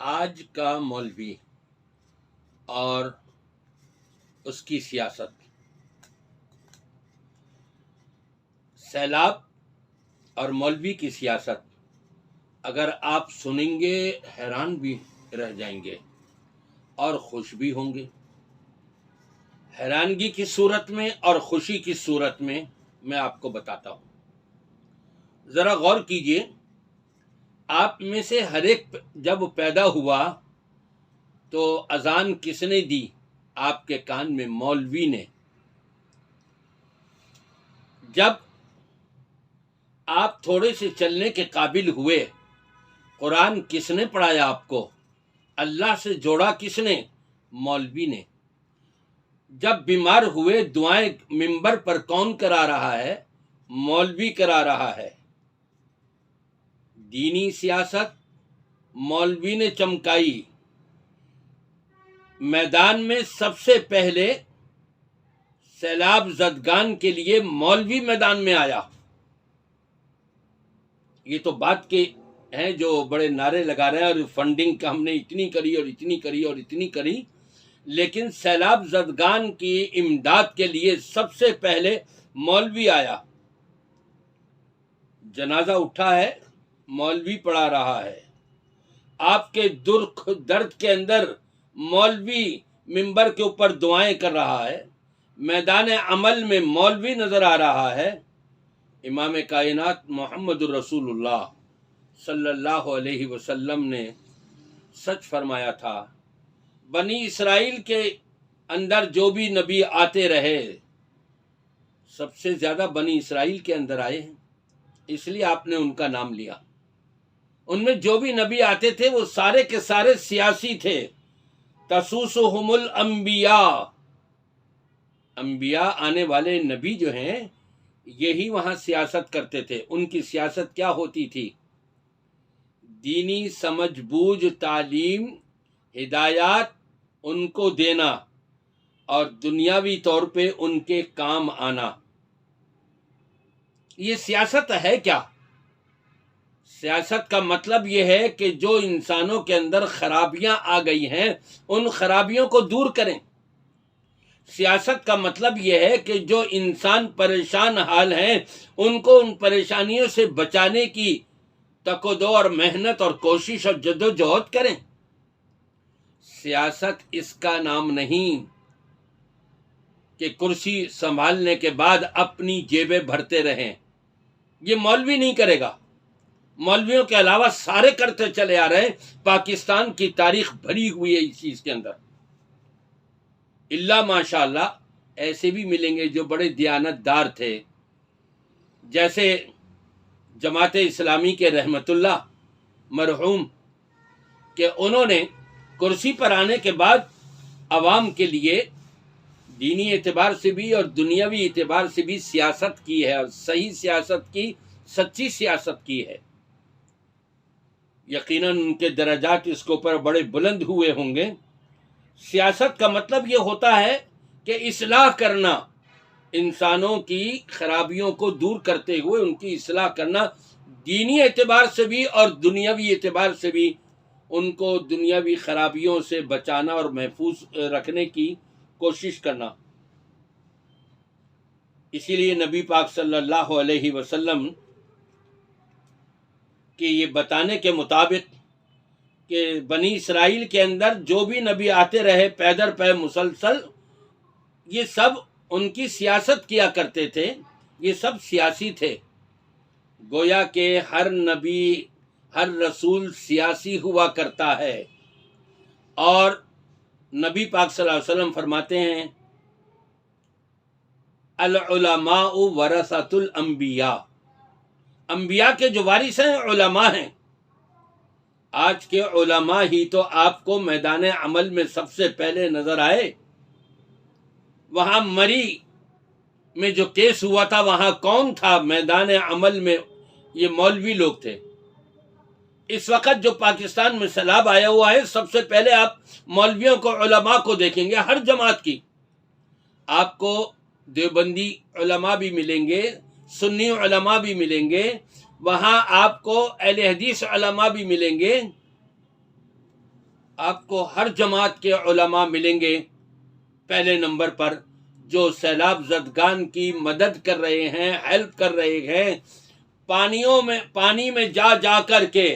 آج کا مولوی اور اس کی سیاست، سیلاب اور مولوی کی سیاست اگر آپ سنیں گے حیران بھی رہ جائیں گے اور خوش بھی ہوں گے۔ حیرانگی کی صورت میں اور خوشی کی صورت میں آپ کو بتاتا ہوں۔ ذرا غور کیجئے، آپ میں سے ہر ایک جب پیدا ہوا تو اذان کس نے دی؟ آپ کے کان میں مولوی نے۔ جب آپ تھوڑے سے چلنے کے قابل ہوئے، قرآن کس نے پڑھایا آپ کو؟ اللہ سے جوڑا کس نے؟ مولوی نے۔ جب بیمار ہوئے، دعائیں منبر پر کون کرا رہا ہے؟ مولوی کرا رہا ہے۔ دینی سیاست مولوی نے چمکائی۔ میدان میں سب سے پہلے سیلاب زدگان کے لیے مولوی میدان میں آیا۔ یہ تو بات کے ہیں جو بڑے نعرے لگا رہے ہیں اور فنڈنگ کا ہم نے اتنی کری اور اتنی کری اور اتنی کری، لیکن سیلاب زدگان کی امداد کے لیے سب سے پہلے مولوی آیا۔ جنازہ اٹھا ہے، مولوی پڑھا رہا ہے۔ آپ کے درد کے اندر مولوی منبر کے اوپر دعائیں کر رہا ہے۔ میدان عمل میں مولوی نظر آ رہا ہے۔ امام کائنات محمد الرسول اللہ صلی اللہ علیہ وسلم نے سچ فرمایا تھا، بنی اسرائیل کے اندر جو بھی نبی آتے رہے، سب سے زیادہ بنی اسرائیل کے اندر آئے ہیں، اس لیے آپ نے ان کا نام لیا۔ ان میں جو بھی نبی آتے تھے وہ سارے کے سارے سیاسی تھے۔ تسوسہم الانبیاء، انبیاء آنے والے نبی جو ہیں یہی وہاں سیاست کرتے تھے۔ ان کی سیاست کیا ہوتی تھی؟ دینی سمجھ بوجھ، تعلیم، ہدایات ان کو دینا اور دنیاوی طور پہ ان کے کام آنا۔ یہ سیاست ہے کیا؟ سیاست کا مطلب یہ ہے کہ جو انسانوں کے اندر خرابیاں آ گئی ہیں ان خرابیوں کو دور کریں۔ سیاست کا مطلب یہ ہے کہ جو انسان پریشان حال ہیں ان کو ان پریشانیوں سے بچانے کی تک و دو اور محنت اور کوشش اور جد و جہد کریں۔ سیاست اس کا نام نہیں کہ کرسی سنبھالنے کے بعد اپنی جیبیں بھرتے رہیں۔ یہ مولوی نہیں کرے گا۔ مولویوں کے علاوہ سارے کرتے چلے آ رہے ہیں۔ پاکستان کی تاریخ بھری ہوئی ہے اس چیز کے اندر۔ اللہ ماشاء اللہ ایسے بھی ملیں گے جو بڑے دیانت دار تھے، جیسے جماعت اسلامی کے رحمت اللہ مرحوم، کہ انہوں نے کرسی پر آنے کے بعد عوام کے لیے دینی اعتبار سے بھی اور دنیاوی اعتبار سے بھی سیاست کی ہے، اور صحیح سیاست کی، سچی سیاست کی ہے۔ یقیناً ان کے درجات اس کے اوپر بڑے بلند ہوئے ہوں گے۔ سیاست کا مطلب یہ ہوتا ہے کہ اصلاح کرنا، انسانوں کی خرابیوں کو دور کرتے ہوئے ان کی اصلاح کرنا، دینی اعتبار سے بھی اور دنیاوی اعتبار سے بھی ان کو دنیاوی خرابیوں سے بچانا اور محفوظ رکھنے کی کوشش کرنا۔ اسی لیے نبی پاک صلی اللہ علیہ وسلم کہ یہ بتانے کے مطابق کہ بنی اسرائیل کے اندر جو بھی نبی آتے رہے پیدر پہ مسلسل، یہ سب ان کی سیاست کیا کرتے تھے، یہ سب سیاسی تھے۔ گویا کہ ہر نبی، ہر رسول سیاسی ہوا کرتا ہے، اور نبی پاک صلی اللہ علیہ وسلم فرماتے ہیں العلماء ورثۃ الانبیاء، انبیاء کے جو وارث ہیں علماء ہیں۔ آج کے علماء ہی تو آپ کو میدان عمل میں سب سے پہلے نظر آئے۔ وہاں مری میں جو کیس ہوا تھا وہاں کون تھا؟ میدان عمل میں یہ مولوی لوگ تھے۔ اس وقت جو پاکستان میں سیلاب آیا ہوا ہے، سب سے پہلے آپ مولویوں کو، علماء کو دیکھیں گے، ہر جماعت کی۔ آپ کو دیوبندی علماء بھی ملیں گے، سنی علماء بھی ملیں گے، وہاں آپ کو اہل حدیث علماء بھی ملیں گے، آپ کو ہر جماعت کے علماء ملیں گے پہلے نمبر پر جو سیلاب زدگان کی مدد کر رہے ہیں، ہیلپ کر رہے ہیں، پانی میں جا جا کر کے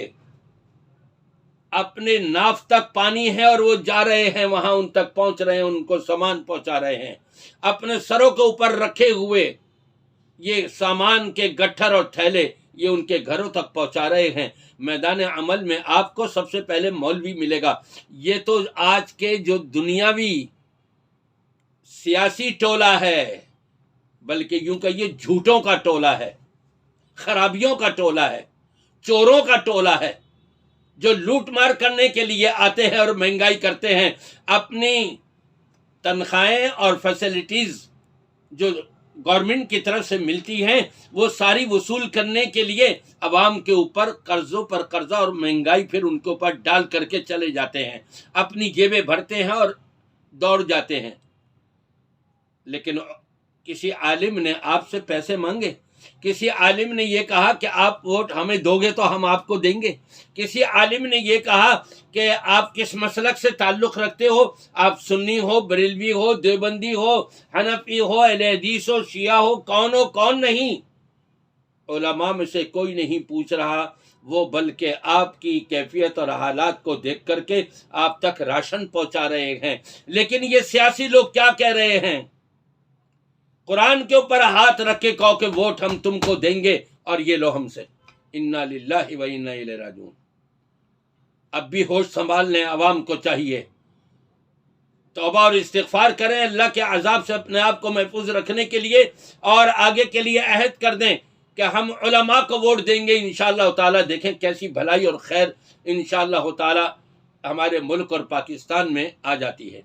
اپنے ناف تک پانی ہے اور وہ جا رہے ہیں وہاں، ان تک پہنچ رہے ہیں، ان کو سامان پہنچا رہے ہیں، اپنے سروں کے اوپر رکھے ہوئے یہ سامان کے گٹھر اور تھیلے یہ ان کے گھروں تک پہنچا رہے ہیں۔ میدان عمل میں آپ کو سب سے پہلے مولوی ملے گا۔ یہ تو آج کے جو دنیاوی سیاسی ٹولہ ہے، بلکہ یوں کہ یہ جھوٹوں کا ٹولہ ہے، خرابیوں کا ٹولہ ہے، چوروں کا ٹولہ ہے، جو لوٹ مار کرنے کے لیے آتے ہیں اور مہنگائی کرتے ہیں، اپنی تنخواہیں اور فیسلٹیز جو گورنمنٹ کی طرف سے ملتی ہیں وہ ساری وصول کرنے کے لیے عوام کے اوپر قرضوں پر قرضہ اور مہنگائی پھر ان کے اوپر ڈال کر کے چلے جاتے ہیں، اپنی جیبیں بھرتے ہیں اور دوڑ جاتے ہیں۔ لیکن کسی عالم نے آپ سے پیسے مانگے؟ کسی عالم نے یہ کہا کہ آپ ووٹ ہمیں دو گے تو ہم آپ کو دیں گے؟ کسی عالم نے یہ کہا کہ آپ کس مسلک سے تعلق رکھتے ہو، آپ سنی ہو، بریلوی ہو، دیوبندی ہو، حنفی ہو، اہل حدیث ہو، شیعہ ہو، کون ہو کون نہیں؟ علماء میں سے کوئی نہیں پوچھ رہا، وہ بلکہ آپ کی کیفیت اور حالات کو دیکھ کر کے آپ تک راشن پہنچا رہے ہیں۔ لیکن یہ سیاسی لوگ کیا کہہ رہے ہیں؟ قرآن کے اوپر ہاتھ رکھ کے کہو کہ ووٹ ہم تم کو دیں گے اور یہ لو ہم سے۔ انا للہ و انا الیہ راجعون۔ اب بھی ہوش سنبھال لیں، عوام کو چاہیے توبہ اور استغفار کریں، اللہ کے عذاب سے اپنے آپ کو محفوظ رکھنے کے لیے، اور آگے کے لیے عہد کر دیں کہ ہم علماء کو ووٹ دیں گے انشاءاللہ تعالی۔ دیکھیں کیسی بھلائی اور خیر انشاءاللہ تعالی ہمارے ملک اور پاکستان میں آ جاتی ہے۔